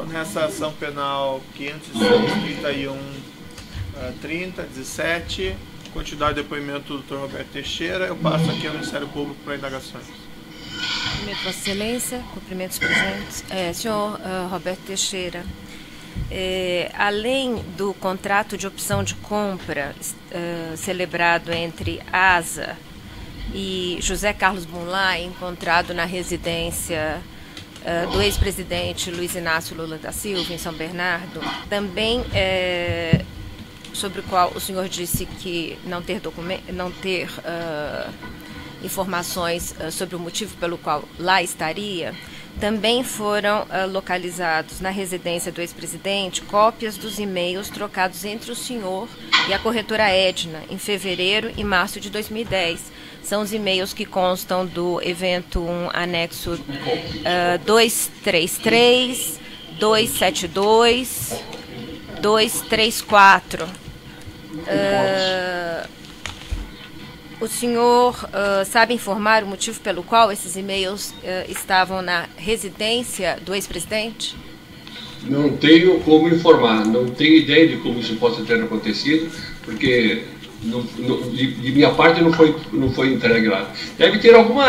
nessa ação penal 506-31-30-17, continuar o depoimento do Dr. Roberto Teixeira, eu passo aqui ao Ministério Público para indagações. Cumprimento Vossa Excelência, cumprimentos presentes. Senhor Roberto Teixeira, além do contrato de opção de compra celebrado entre ASA e José Carlos Bunlai, encontrado na residência do ex-presidente Luiz Inácio Lula da Silva, em São Bernardo, também sobre o qual o senhor disse que não ter informações sobre o motivo pelo qual lá estaria, também foram localizados na residência do ex-presidente cópias dos e-mails trocados entre o senhor e a corretora Edna em fevereiro e março de 2010. São os e-mails que constam do evento 1, anexo 233, 272, 234. O senhor sabe informar o motivo pelo qual esses e-mails estavam na residência do ex-presidente? Não tenho como informar, não tenho ideia de como isso possa ter acontecido, porque de minha parte não foi entregue lá. Deve ter alguma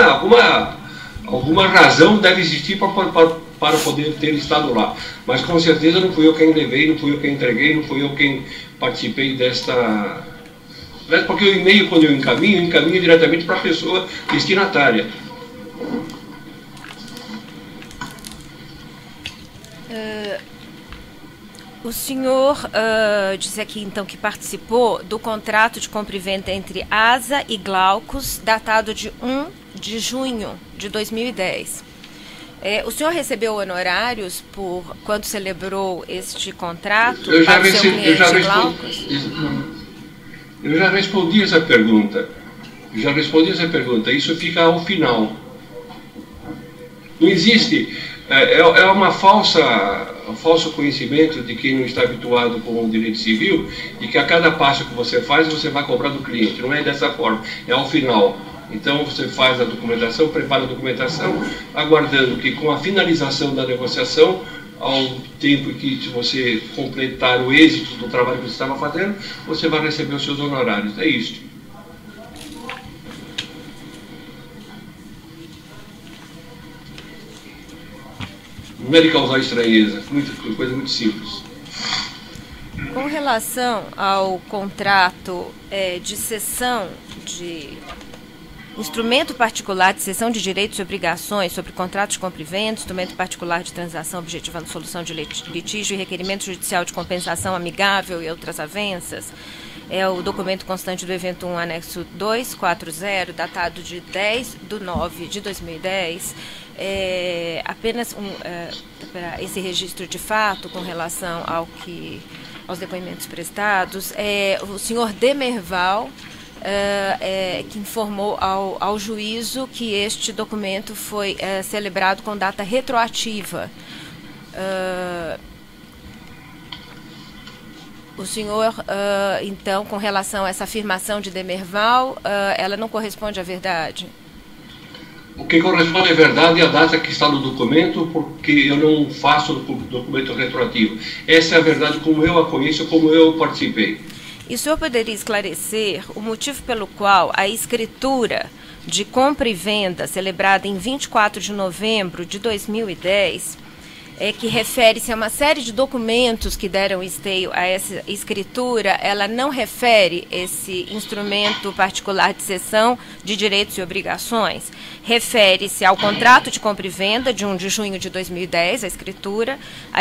razão, deve existir para poder ter estado lá, mas com certeza não fui eu quem levei, não fui eu quem entreguei, não fui eu quem participei desta... Porque o e-mail, quando eu encaminho diretamente para a pessoa destinatária. O senhor disse aqui, então, que participou do contrato de compra e venda entre ASA e Glaucus, datado de 1 de junho de 2010. O senhor recebeu honorários por quando celebrou este contrato? Eu já respondi essa pergunta. Isso fica ao final. Não existe. É uma falso conhecimento de quem não está habituado com o direito civil, de que a cada passo que você faz, você vai cobrar do cliente. Não é dessa forma. É ao final. Então você faz a documentação, prepara a documentação, aguardando que com a finalização da negociação, ao tempo que você completar o êxito do trabalho que você estava fazendo, você vai receber os seus honorários. É isso. Não é de causar estranheza, coisa muito simples. Com relação ao contrato de cessão de instrumento particular de cessão de direitos e obrigações sobre contratos de compra e venda, instrumento particular de transação objetivando solução de litígio e requerimento judicial de compensação amigável e outras avanças, é o documento constante do evento 1, anexo 240, datado de 10/9/2010, apenas esse registro de fato com relação aos depoimentos prestados. O senhor Demerval, que informou ao juízo que este documento foi celebrado com data retroativa. O senhor, então, com relação a essa afirmação de Demerval, ela não corresponde à verdade? O que corresponde à verdade é a data que está no documento, porque eu não faço documento retroativo. Essa é a verdade como eu a conheço, como eu participei. E o senhor poderia esclarecer o motivo pelo qual a escritura de compra e venda celebrada em 24 de novembro de 2010, que refere-se a uma série de documentos que deram esteio a essa escritura, ela não refere esse instrumento particular de cessão de direitos e obrigações? Refere-se ao contrato de compra e venda de 1 de junho de 2010, a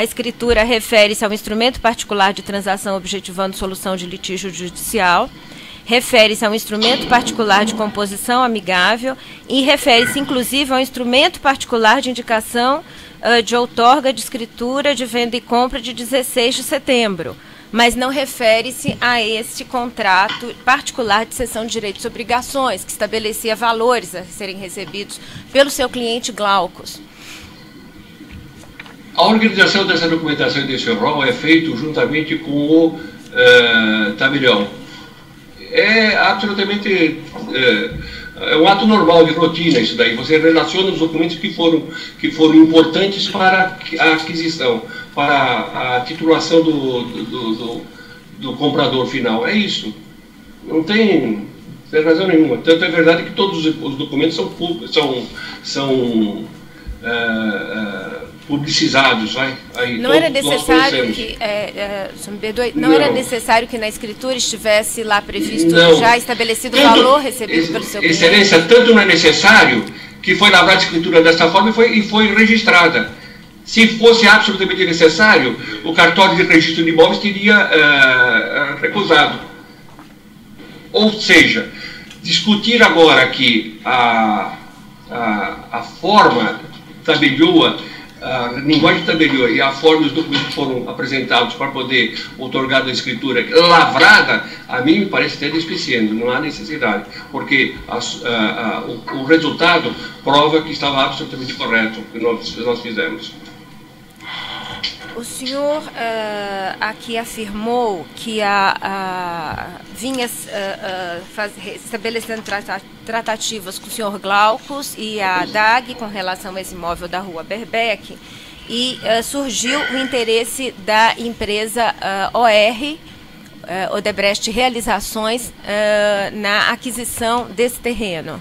escritura refere-se ao instrumento particular de transação objetivando solução de litígio judicial, refere-se a um instrumento particular de composição amigável e refere-se, inclusive, ao instrumento particular de indicação de outorga de escritura de venda e compra de 16 de setembro, mas não refere-se a esse contrato particular de cessão de direitos e obrigações, que estabelecia valores a serem recebidos pelo seu cliente Glaucus. A organização dessa documentação e desse rol é feito juntamente com o tabelião. É absolutamente... É um ato normal de rotina isso daí. Você relaciona os documentos que foram importantes para a aquisição, para a titulação do comprador final. É isso. Não tem razão nenhuma. Tanto é verdade que todos os documentos são públicos, são publicizados, vai? Aí, não era necessário que, não era necessário que na escritura estivesse lá previsto, já estabelecido o valor recebido pelo seu cliente? Excelência, tanto não é necessário que foi lavrada a escritura dessa forma e foi registrada. Se fosse absolutamente necessário, o cartório de registro de imóveis teria recusado. Ou seja, discutir agora que a forma tabelioa, a linguagem tabelioa e a forma dos documentos foram apresentados para poder outorgar a escritura lavrada, a mim me parece até despiciando, não há necessidade, porque o resultado prova que estava absolutamente correto o que nós fizemos. O senhor aqui afirmou que vinha estabelecendo tratativas com o senhor Glaucus e a DAG com relação a esse imóvel da Rua Berbeck, e surgiu o interesse da empresa Odebrecht Realizações, na aquisição desse terreno.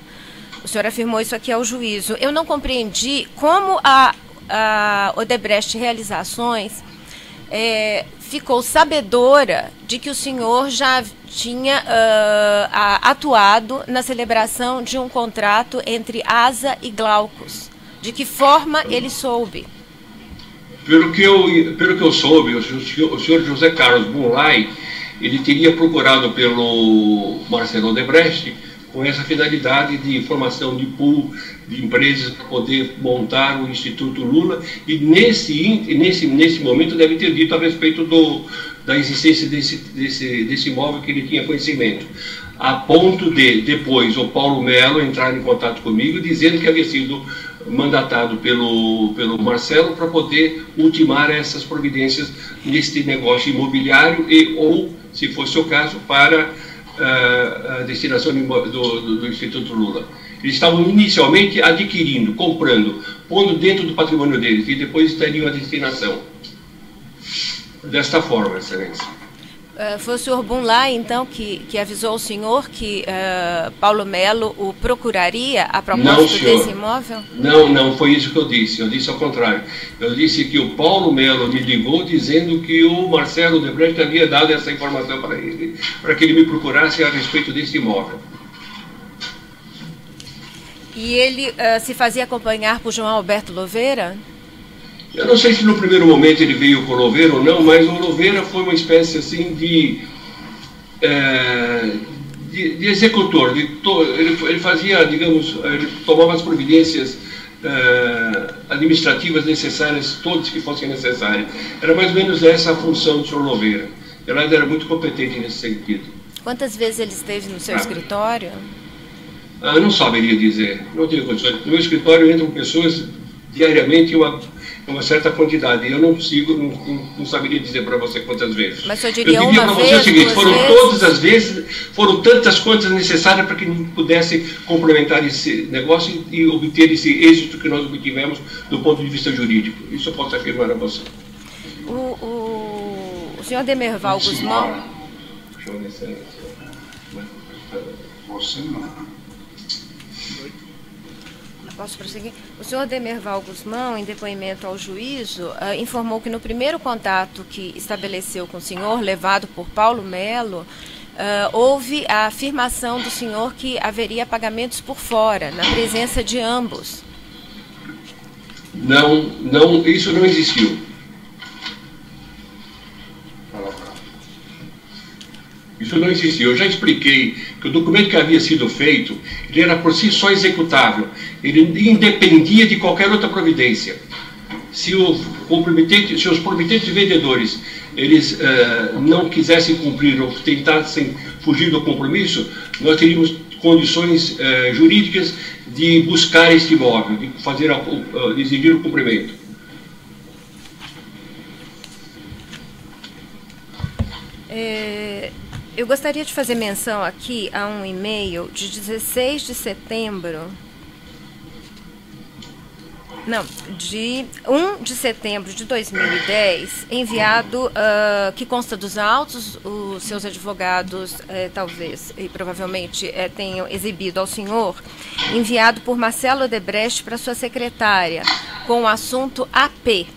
O senhor afirmou isso aqui ao juízo. Eu não compreendi como a Odebrecht Realizações ficou sabedora de que o senhor já tinha atuado na celebração de um contrato entre ASA e Glaucus. De que forma ele soube? Pelo que eu soube, o senhor José Carlos Bunlai, ele teria procurado pelo Marcelo Odebrecht com essa finalidade de formação de pool de empresas para poder montar o Instituto Lula, e nesse momento deve ter dito a respeito da existência desse imóvel que ele tinha conhecimento, a ponto de depois o Paulo Melo entrar em contato comigo dizendo que havia sido mandatado pelo Marcelo para poder ultimar essas providências neste negócio imobiliário ou, se fosse o caso, para a destinação do Instituto Lula. Eles estavam inicialmente adquirindo, comprando, pondo dentro do patrimônio deles, e depois estariam a destinação. Desta forma, Excelência. Foi o senhor Bunlai, então, que avisou o senhor que Paulo Melo o procuraria a propósito desse imóvel? Não foi isso que eu disse. Eu disse ao contrário. Eu disse que o Paulo Melo me ligou dizendo que o Marcelo Odebrecht havia dado essa informação para ele, para que ele me procurasse a respeito desse imóvel. E ele se fazia acompanhar por João Alberto Louveira? Eu não sei se no primeiro momento ele veio com o Louveira ou não, mas o Louveira foi uma espécie assim de executor. Ele fazia, digamos, ele tomava as providências administrativas necessárias, todas que fossem necessárias. Era mais ou menos essa a função do senhor Louveira. Ele era muito competente nesse sentido. Quantas vezes ele esteve no seu escritório? Eu não saberia dizer, não tenho condições. No meu escritório entram pessoas diariamente, uma certa quantidade. Eu não saberia dizer para você quantas vezes. Mas eu diria uma vez, você o seguinte, todas as vezes, foram tantas quantas necessárias para que pudesse complementar esse negócio e obter esse êxito que nós obtivemos do ponto de vista jurídico. Isso eu posso afirmar a você. O senhor Demerval Guzmão... Você não. Posso prosseguir? O senhor Demerval Guzmão, em depoimento ao juízo, informou que no primeiro contato que estabeleceu com o senhor, levado por Paulo Melo, houve a afirmação do senhor que haveria pagamentos por fora, na presença de ambos. Não, isso não existiu. Isso não existiu. Eu já expliquei que o documento que havia sido feito, ele era por si só executável. Ele independia de qualquer outra providência. Se os promitentes vendedores eles não quisessem cumprir ou tentassem fugir do compromisso, nós teríamos condições jurídicas de buscar este imóvel, de exigir o cumprimento. Eu gostaria de fazer menção aqui a um e-mail de 16 de setembro Não, de 1 de setembro de 2010, enviado, que consta dos autos, os seus advogados, talvez, e provavelmente tenham exibido ao senhor, enviado por Marcelo Odebrecht para sua secretária, com o assunto AP.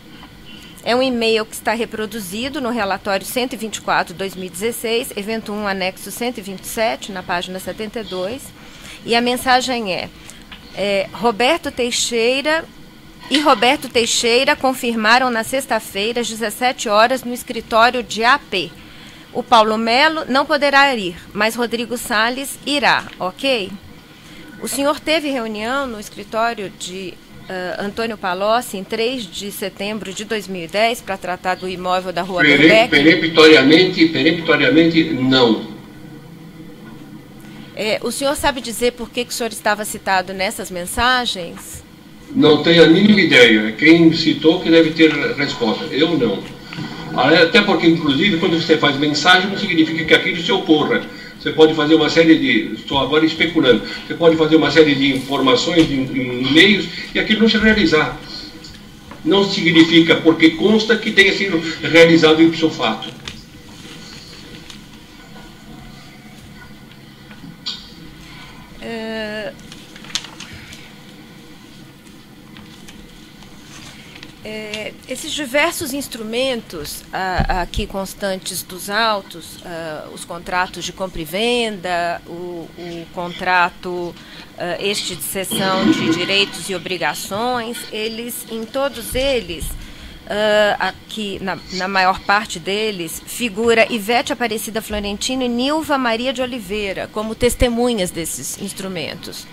É um e-mail que está reproduzido no relatório 124/2016, evento 1, anexo 127, na página 72, e a mensagem Roberto Teixeira confirmaram na sexta-feira, às 17 horas, no escritório de AP. O Paulo Melo não poderá ir, mas Rodrigo Salles irá, ok? O senhor teve reunião no escritório de Antônio Palocci em 3 de setembro de 2010 para tratar do imóvel da Rua Berbeck? Peremptoriamente, não. O senhor sabe dizer por que o senhor estava citado nessas mensagens? Não tenho a mínima ideia. Quem citou que deve ter resposta. Eu não. Até porque, inclusive, quando você faz mensagem, não significa que aquilo se ocorra. Você pode fazer uma série de... Estou agora especulando. Você pode fazer uma série de informações em e-mails e aquilo não se realizar. Não significa, porque consta que tenha sido realizado ipso fato. Esses diversos instrumentos aqui constantes dos autos, os contratos de compra e venda, o contrato este de cessão de direitos e obrigações, em todos eles, aqui na maior parte deles, figura Ivete Aparecida Florentino e Nilva Maria de Oliveira como testemunhas desses instrumentos.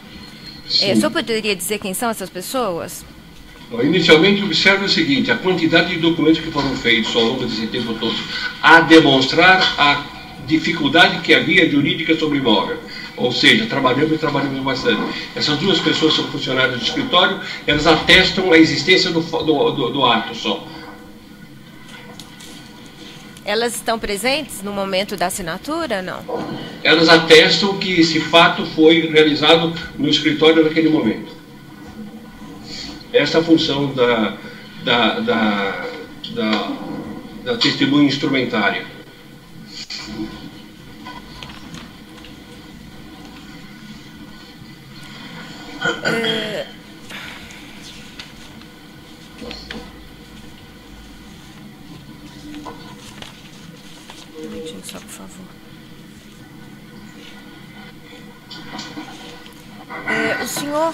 O senhor poderia dizer quem são essas pessoas? Inicialmente, observe o seguinte: a quantidade de documentos que foram feitos ao longo desse tempo todo a demonstrar a dificuldade que havia jurídica sobre o imóvel. Ou seja, trabalhamos bastante. Essas duas pessoas são funcionárias do escritório, elas atestam a existência do ato só. Elas estão presentes no momento da assinatura, não? Elas atestam que esse fato foi realizado no escritório naquele momento. Essa é a função da testemunha instrumentária. Um minutinho só, por favor. O senhor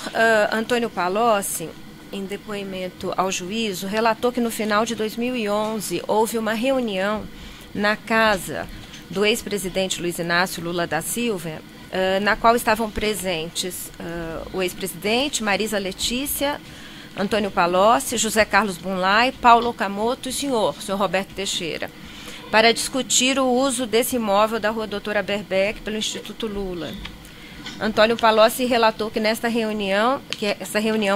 Antônio Palocci, em depoimento ao juízo, relatou que no final de 2011 houve uma reunião na casa do ex-presidente Luiz Inácio Lula da Silva, na qual estavam presentes o ex-presidente, Marisa Letícia, Antônio Palocci, José Carlos Bunlai, Paulo Okamoto e o senhor Roberto Teixeira, para discutir o uso desse imóvel da Rua Doutora Berbeck pelo Instituto Lula. Antônio Palocci relatou que essa reunião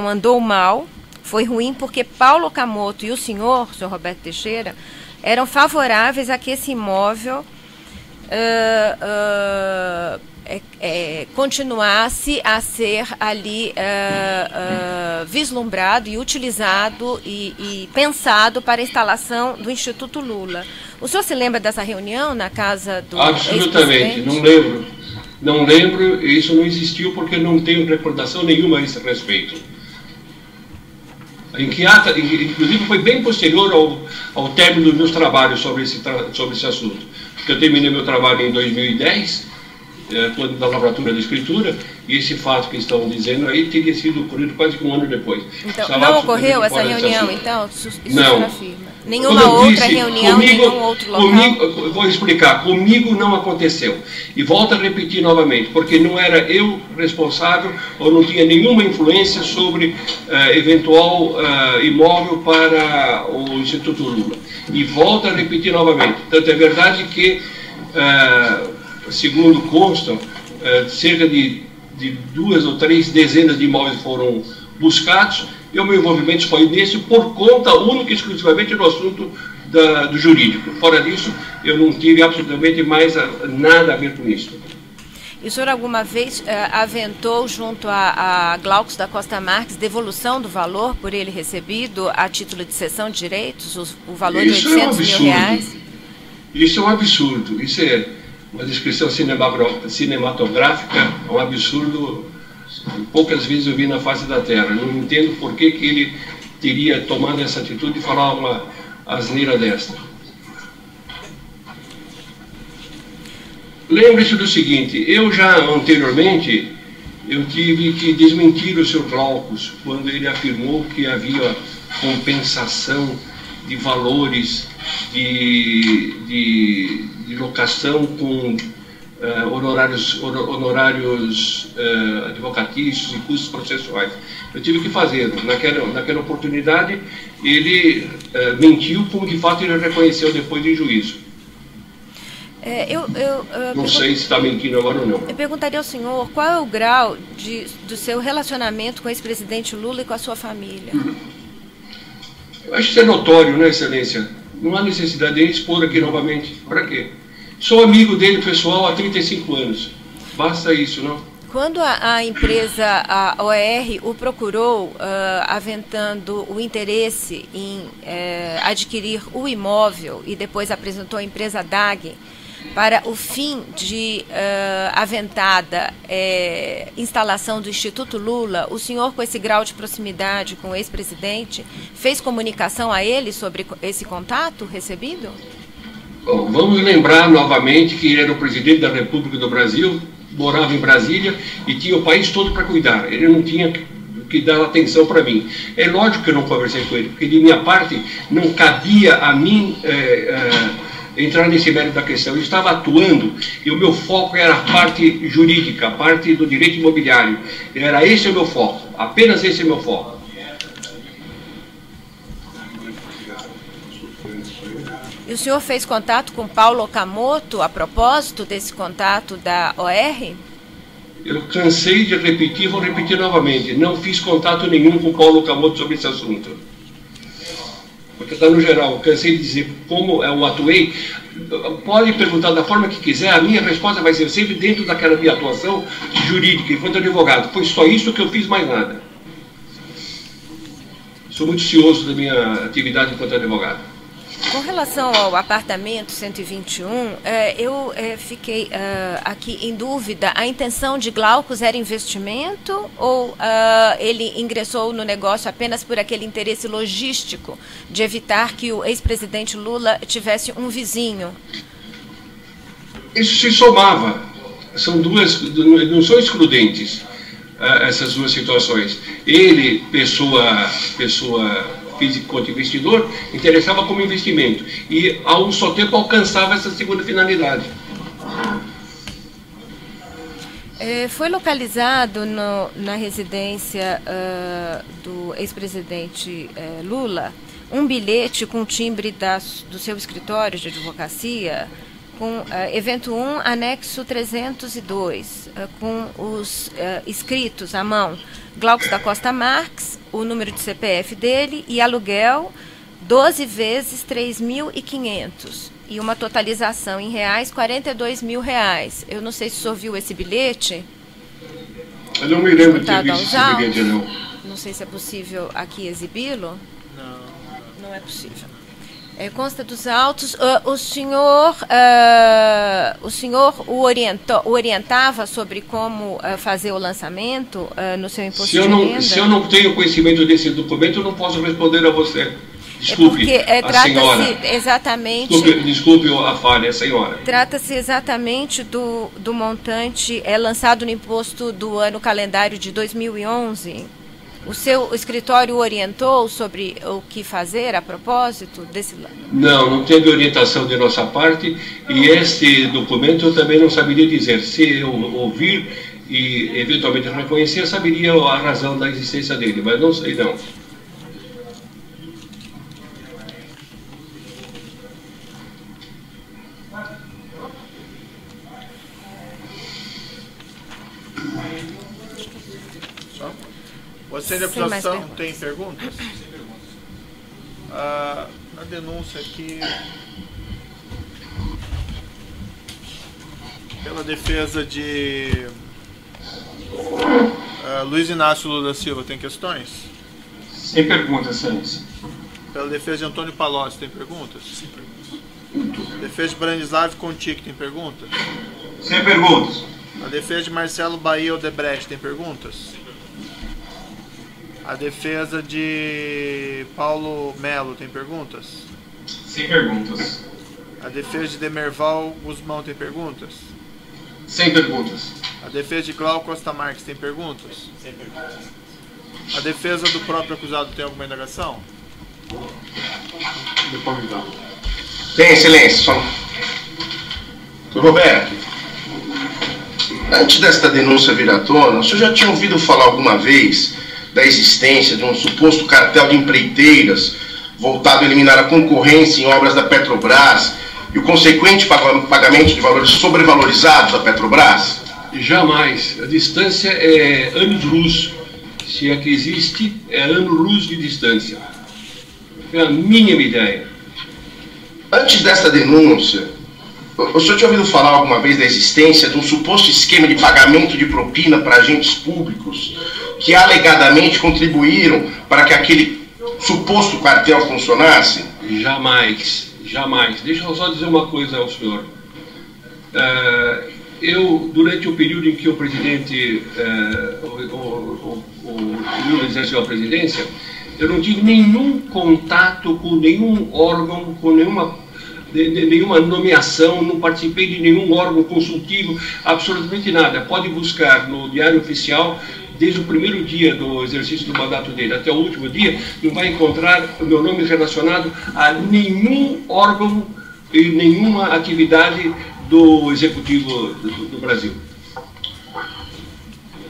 andou mal, foi ruim porque Paulo Okamoto e o senhor Roberto Teixeira, eram favoráveis a que esse imóvel continuasse a ser ali vislumbrado e utilizado e pensado para a instalação do Instituto Lula. O senhor se lembra dessa reunião na casa do Absolutamente, não lembro. Não lembro, isso não existiu porque não tenho recordação nenhuma a esse respeito. Inclusive foi bem posterior ao término dos meus trabalhos sobre esse assunto. Porque eu terminei meu trabalho em 2010, quando da lavratura da escritura, e esse fato que estão dizendo aí teria sido ocorrido quase que um ano depois. Então, não ocorreu essa reunião, então? Isso não. Afirma. Nenhuma outra reunião, nenhum outro local? Vou explicar. Comigo não aconteceu. E volto a repetir novamente, porque não era eu responsável ou não tinha nenhuma influência sobre eventual imóvel para o Instituto Lula. E volto a repetir novamente. Tanto é verdade que, segundo constam, cerca de 2 ou 3 dezenas de imóveis foram buscados, e o meu envolvimento foi nesse por conta única e exclusivamente do assunto do jurídico. Fora disso, eu não tive absolutamente mais nada a ver com isso. E o senhor alguma vez aventou junto a Glaucus da Costa Marques devolução do valor por ele recebido a título de cessão de direitos, o valor de R$800 mil? Isso é um absurdo. Isso é uma descrição cinematográfica, um absurdo que poucas vezes eu vi na face da Terra. Não entendo por que ele teria tomado essa atitude de falar uma asneira desta. Lembre-se do seguinte, eu já anteriormente, eu tive que desmentir o Sr. Glaucus quando ele afirmou que havia compensação de valores de locação com honorários advocatícios e custos processuais. Eu tive que fazer. Naquela oportunidade, ele mentiu, como de fato ele reconheceu depois em juízo. Não sei se está mentindo agora ou não. Eu perguntaria ao senhor qual é o grau do seu relacionamento com o ex-presidente Lula e com a sua família. Eu acho que isso é notório, né, Excelência? Não há necessidade de expor aqui novamente. Para quê? Sou amigo dele pessoal há 35 anos. Basta isso, não? Quando a empresa, a OER, o procurou aventando o interesse em adquirir o imóvel e depois apresentou a empresa DAG para o fim de aventada instalação do Instituto Lula, o senhor, com esse grau de proximidade com o ex-presidente, fez comunicação a ele sobre esse contato recebido? Bom, vamos lembrar novamente que ele era o presidente da República do Brasil, morava em Brasília e tinha o país todo para cuidar. Ele não tinha que dar atenção para mim. É lógico que eu não conversei com ele, porque de minha parte não cabia a mim entrar nesse mérito da questão. Eu estava atuando e o meu foco era a parte jurídica, a parte do direito imobiliário. Era esse o meu foco, apenas esse é o meu foco. E o senhor fez contato com Paulo Okamoto a propósito desse contato da OR? Eu cansei de repetir, vou repetir novamente. Não fiz contato nenhum com Paulo Okamoto sobre esse assunto. Porque está no geral. Cansei de dizer como eu atuei. Pode perguntar da forma que quiser, a minha resposta vai ser sempre dentro daquela minha atuação jurídica, enquanto advogado. Foi só isso que eu fiz, mais nada. Sou muito cioso da minha atividade enquanto advogado. Com relação ao apartamento 121, eu fiquei aqui em dúvida. A intenção de Glaucus era investimento ou ele ingressou no negócio apenas por aquele interesse logístico de evitar que o ex-presidente Lula tivesse um vizinho? Isso se somava. São duas, não são excludentes essas duas situações. Ele, pessoa físico quanto investidor, interessava como investimento e a um só tempo alcançava essa segunda finalidade. Foi localizado na residência do ex-presidente Lula um bilhete com timbre do seu escritório de advocacia com evento 1, anexo 302, com os escritos à mão: Glaucus da Costa Marques, o número de CPF dele e aluguel 12 vezes 3.500 e uma totalização em reais R$42 mil. Eu não sei se o senhor viu esse bilhete. Eu não me lembro de ter visto esse bilhete, não. Não sei se é possível aqui exibi-lo. Não é possível. Consta dos autos. O senhor o orientava sobre como fazer o lançamento no seu imposto de renda? Se eu não tenho conhecimento desse documento, eu não posso responder a você. Desculpe, a senhora. Exatamente. Desculpe a falha, senhora. Trata-se exatamente do montante lançado no imposto do ano calendário de 2011. O seu escritório orientou sobre o que fazer a propósito desse... Não teve orientação de nossa parte e este documento eu também não saberia dizer. Se eu ouvir e eventualmente reconhecer, eu saberia a razão da existência dele, mas não sei não. Você de acusação tem perguntas? Na denúncia aqui... Pela defesa de Luiz Inácio Lula da Silva, tem questões? Sem perguntas, excelência. Pela defesa de Antônio Palocci, tem perguntas? Sem perguntas. Defesa de Branislav Contic, tem perguntas? Sem perguntas. A defesa de Marcelo Bahia Odebrecht, tem perguntas? A defesa de Paulo Melo, tem perguntas? Sem perguntas. A defesa de Demerval Guzmão, tem perguntas? Sem perguntas. A defesa de Glauco Costa Marques, tem perguntas? Sem perguntas. A defesa do próprio acusado tem alguma indagação? Tem, excelência. Doutor Roberto, antes desta denúncia vir à tona, o senhor já tinha ouvido falar alguma vez da existência de um suposto cartel de empreiteiras voltado a eliminar a concorrência em obras da Petrobras e o consequente pagamento de valores sobrevalorizados da Petrobras? Jamais. A distância é anos-luz. Se é que existe, é ano-luz de distância. Não tenho a mínima ideia. Antes desta denúncia, o senhor tinha ouvido falar alguma vez da existência de um suposto esquema de pagamento de propina para agentes públicos que alegadamente contribuíram para que aquele suposto cartel funcionasse? Jamais, jamais. Deixa eu só dizer uma coisa ao senhor. Eu, durante o período em que o presidente, o Lula exerceu a presidência, eu não tive nenhum contato com nenhum órgão, com nenhuma nomeação, não participei de nenhum órgão consultivo, absolutamente nada. Pode buscar no Diário Oficial, desde o primeiro dia do exercício do mandato dele até o último dia, não vai encontrar o meu nome relacionado a nenhum órgão e nenhuma atividade do Executivo do Brasil.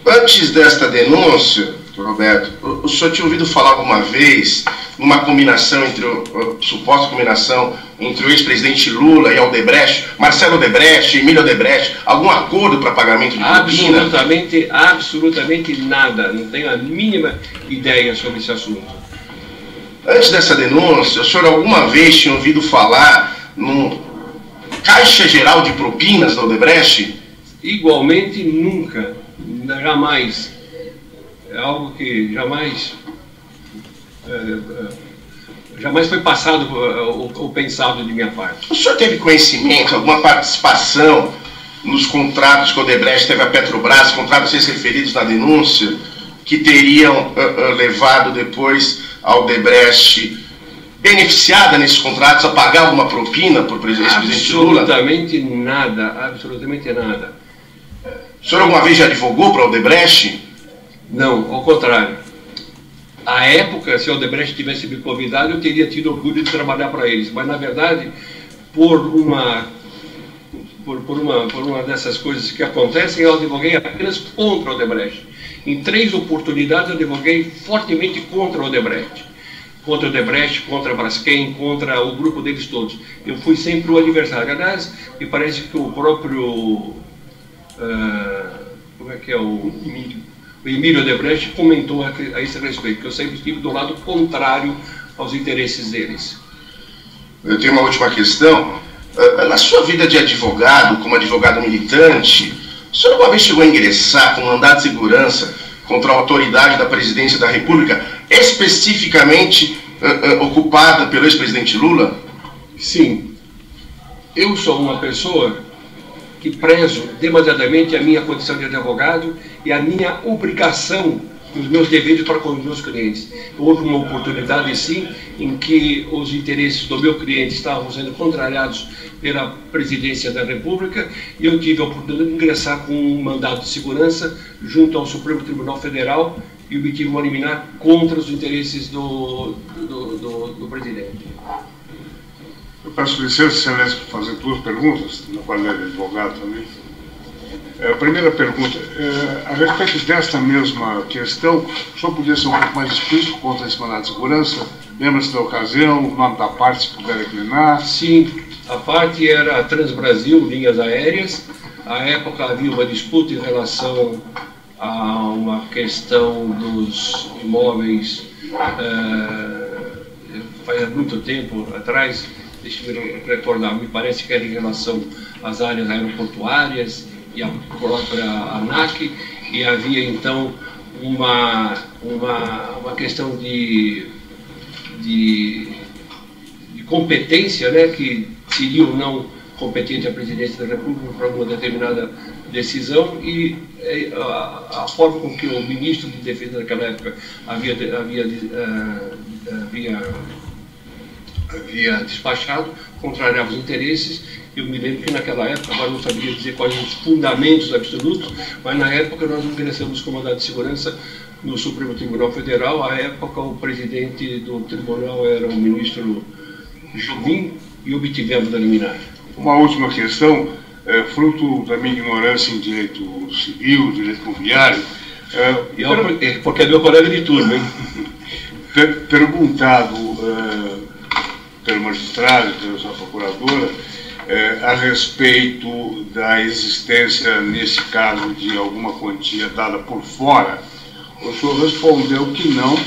Antes desta denúncia, Roberto, o senhor tinha ouvido falar alguma vez numa combinação suposta combinação entre o ex-presidente Lula e Odebrecht, Marcelo Odebrecht, Emílio Odebrecht, algum acordo para pagamento de propina? Absolutamente nada. Não tenho a mínima ideia sobre esse assunto. Antes dessa denúncia, o senhor alguma vez tinha ouvido falar num Caixa Geral de Propinas da Odebrecht? Igualmente nunca, jamais. É algo que jamais foi passado ou pensado de minha parte. O senhor teve conhecimento, alguma participação nos contratos que a Odebrecht teve a Petrobras, contratos referidos na denúncia, que teriam levado depois a Odebrecht beneficiada nesses contratos a pagar alguma propina para o ex-presidente Lula? Absolutamente nada, absolutamente nada. O senhor alguma vez já advogou para a Odebrecht? Não, ao contrário. À época, se a Odebrecht tivesse me convidado, eu teria tido orgulho de trabalhar para eles. Mas, na verdade, por uma dessas coisas que acontecem, eu advoguei apenas contra a Odebrecht. Em 3 oportunidades, eu advoguei fortemente contra a Odebrecht. Contra a Odebrecht, contra a Braskem, contra o grupo deles todos. Eu fui sempre o adversário. Aliás, me parece que o próprio... como é que é o Emílio Odebrecht comentou a esse respeito, que eu sempre estive do lado contrário aos interesses deles. Eu tenho uma última questão. Na sua vida de advogado, como advogado militante, o senhor alguma vez chegou a ingressar com mandado de segurança contra a autoridade da presidência da República, especificamente ocupada pelo ex-presidente Lula? Sim. Eu sou uma pessoa que prezo demasiadamente a minha condição de advogado e a minha obrigação, os meus deveres para com os meus clientes. Houve uma oportunidade, sim, em que os interesses do meu cliente estavam sendo contrariados pela presidência da República e eu tive a oportunidade de ingressar com um mandado de segurança junto ao Supremo Tribunal Federal e obtive uma liminar contra os interesses do presidente. Eu peço licença, excelência, para fazer 2 perguntas, na qualidade de advogado também. A primeira pergunta, a respeito desta mesma questão, o senhor podia ser um pouco mais explícito contra esse mandado de segurança? Lembra-se da ocasião, o nome da parte, se puder declinar? Sim, a parte era a Transbrasil, linhas aéreas. À época havia uma disputa em relação a uma questão dos imóveis, faz muito tempo atrás, deixe-me recordar, me parece que era em relação às áreas aeroportuárias e à própria ANAC, e havia então uma questão de competência, né, que seria ou não competente a presidência da República para uma determinada decisão, e a forma com que o ministro de Defesa daquela época havia despachado contrariava os interesses. Eu me lembro que naquela época, agora não saberia dizer quais os fundamentos absolutos, mas na época nós ingressamos com mandado de segurança no Supremo Tribunal Federal. À época o presidente do tribunal era o ministro Jobim, e obtivemos a liminar. Uma última questão, fruto da minha ignorância em direito civil, direito imobiliário. Porque é meu colega de turma, hein? Perguntado pelo magistrado, pela sua procuradora, a respeito da existência, nesse caso, de alguma quantia dada por fora, o senhor respondeu que não,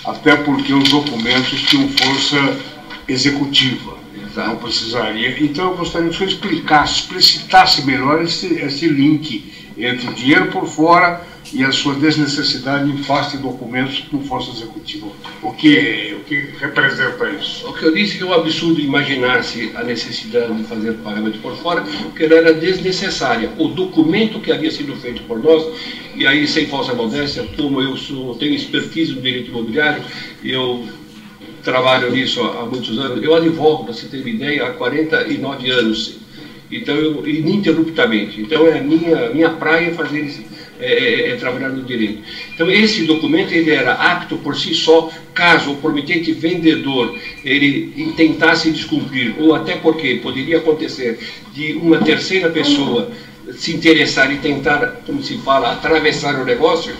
até porque os documentos tinham força executiva. Não precisaria. Então eu gostaria que o senhor explicasse, explicitasse melhor esse link entre o dinheiro por fora e a sua desnecessidade em face de documentos com força executiva. O que representa isso? O que eu disse que é um absurdo imaginar-se a necessidade de fazer pagamento por fora, porque ela era desnecessária. O documento que havia sido feito por nós, e aí sem falsa modéstia, como eu tenho expertise no direito imobiliário, eu trabalho nisso há muitos anos, eu advogo, para você ter uma ideia, há 49 anos, então ininterruptamente. Então é a minha praia fazer isso, trabalhar no direito. Então esse documento ele era apto por si só, caso o promitente vendedor ele tentasse descumprir, ou até porque poderia acontecer de uma terceira pessoa se interessar e tentar, como se fala, atravessar o negócio,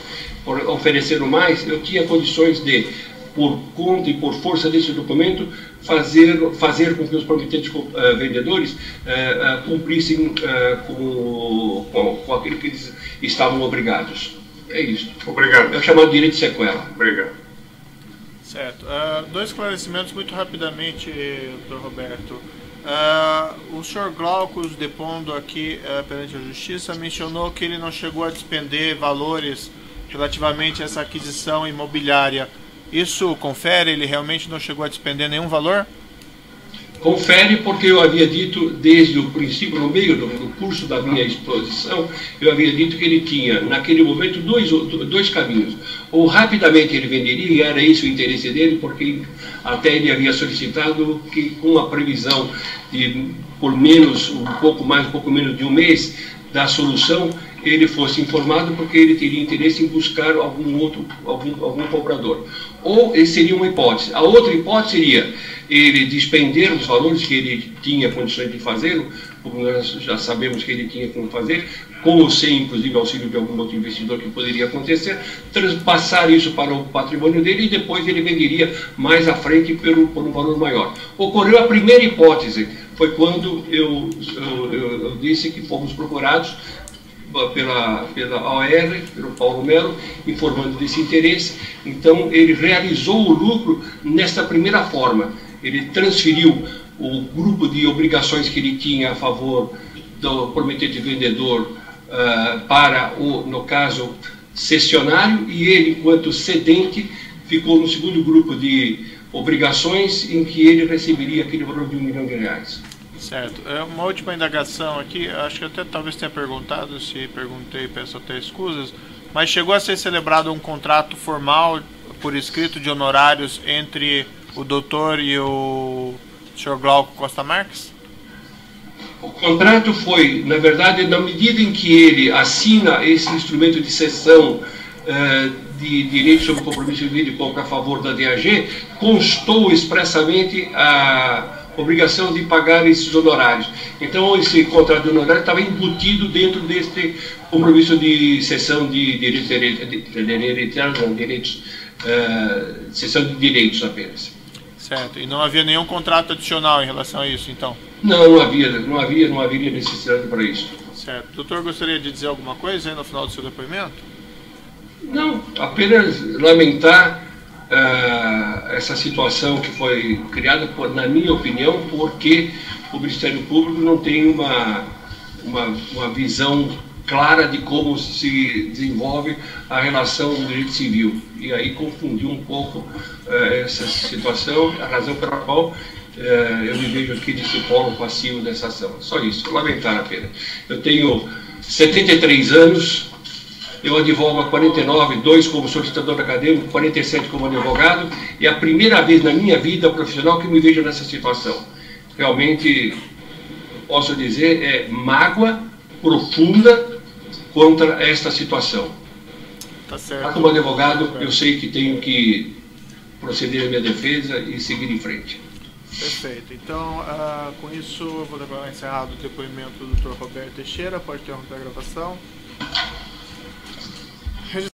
por oferecer mais, eu tinha condições de, por conta e por força desse documento, fazer com que os promitentes vendedores cumprissem com aquilo que eles estavam obrigados. É isso. Obrigado. É o chamado direito de sequela. Obrigado. Certo. Dois esclarecimentos muito rapidamente, doutor Roberto. O senhor Glaucus, depondo aqui perante a Justiça, mencionou que ele não chegou a despender valores relativamente a essa aquisição imobiliária. Isso confere? Ele realmente não chegou a despender nenhum valor? Confere, porque eu havia dito desde o princípio, no meio do curso da minha exposição, eu havia dito que ele tinha, naquele momento, dois caminhos. Ou rapidamente ele venderia, e era esse o interesse dele, porque até ele havia solicitado que, com a previsão de, por menos, um pouco menos de um mês, da solução, ele fosse informado, porque ele teria interesse em buscar algum comprador. Ou esse seria uma hipótese. A outra hipótese seria ele despender os valores que ele tinha condições de fazê-lo, como nós já sabemos que ele tinha como fazer, com ou sem, inclusive, auxílio de algum outro investidor que poderia acontecer, transpassar isso para o patrimônio dele e depois ele venderia mais à frente por um valor maior. Ocorreu a primeira hipótese, foi quando eu disse que fomos procurados pela OR, pelo Paulo Melo, informando desse interesse. Então ele realizou o lucro nesta primeira forma. Ele transferiu o grupo de obrigações que ele tinha a favor do prometente vendedor para no caso, cessionário, e ele, enquanto cedente, ficou no segundo grupo de obrigações, em que ele receberia aquele valor de R$1 milhão. Certo. Uma última indagação aqui, acho que até talvez tenha perguntado, se perguntei, peço até escusas, mas chegou a ser celebrado um contrato formal por escrito de honorários entre o doutor e o senhor Glauco Costa Marques? O contrato foi, na verdade, na medida em que ele assina esse instrumento de cessão de direito sobre compromisso de vida e compra a favor da DAG, constou expressamente a obrigação de pagar esses honorários. Então, esse contrato de honorário estava embutido dentro deste compromisso de cessão de cessão de direitos apenas. Certo. E não havia nenhum contrato adicional em relação a isso, então? Não haveria necessidade para isso. Certo. Doutor, gostaria de dizer alguma coisa aí no final do seu depoimento? Não, apenas lamentar essa situação que foi criada, na minha opinião, porque o Ministério Público não tem uma visão clara de como se desenvolve a relação do direito civil. E aí confundiu um pouco essa situação, a razão pela qual eu me vejo aqui de polo passivo dessa ação. Só isso, lamentar apenas. Eu tenho 73 anos, eu advogo há 49, 2 como solicitador acadêmico, 47 como advogado, e é a primeira vez na minha vida profissional que me vejo nessa situação. Realmente, posso dizer, é mágoa profunda contra esta situação. Tá certo. Como advogado, eu sei que tenho que proceder à minha defesa e seguir em frente. Perfeito. Então, com isso, eu vou declarar encerrado o depoimento do Dr. Roberto Teixeira. Pode interromper a gravação.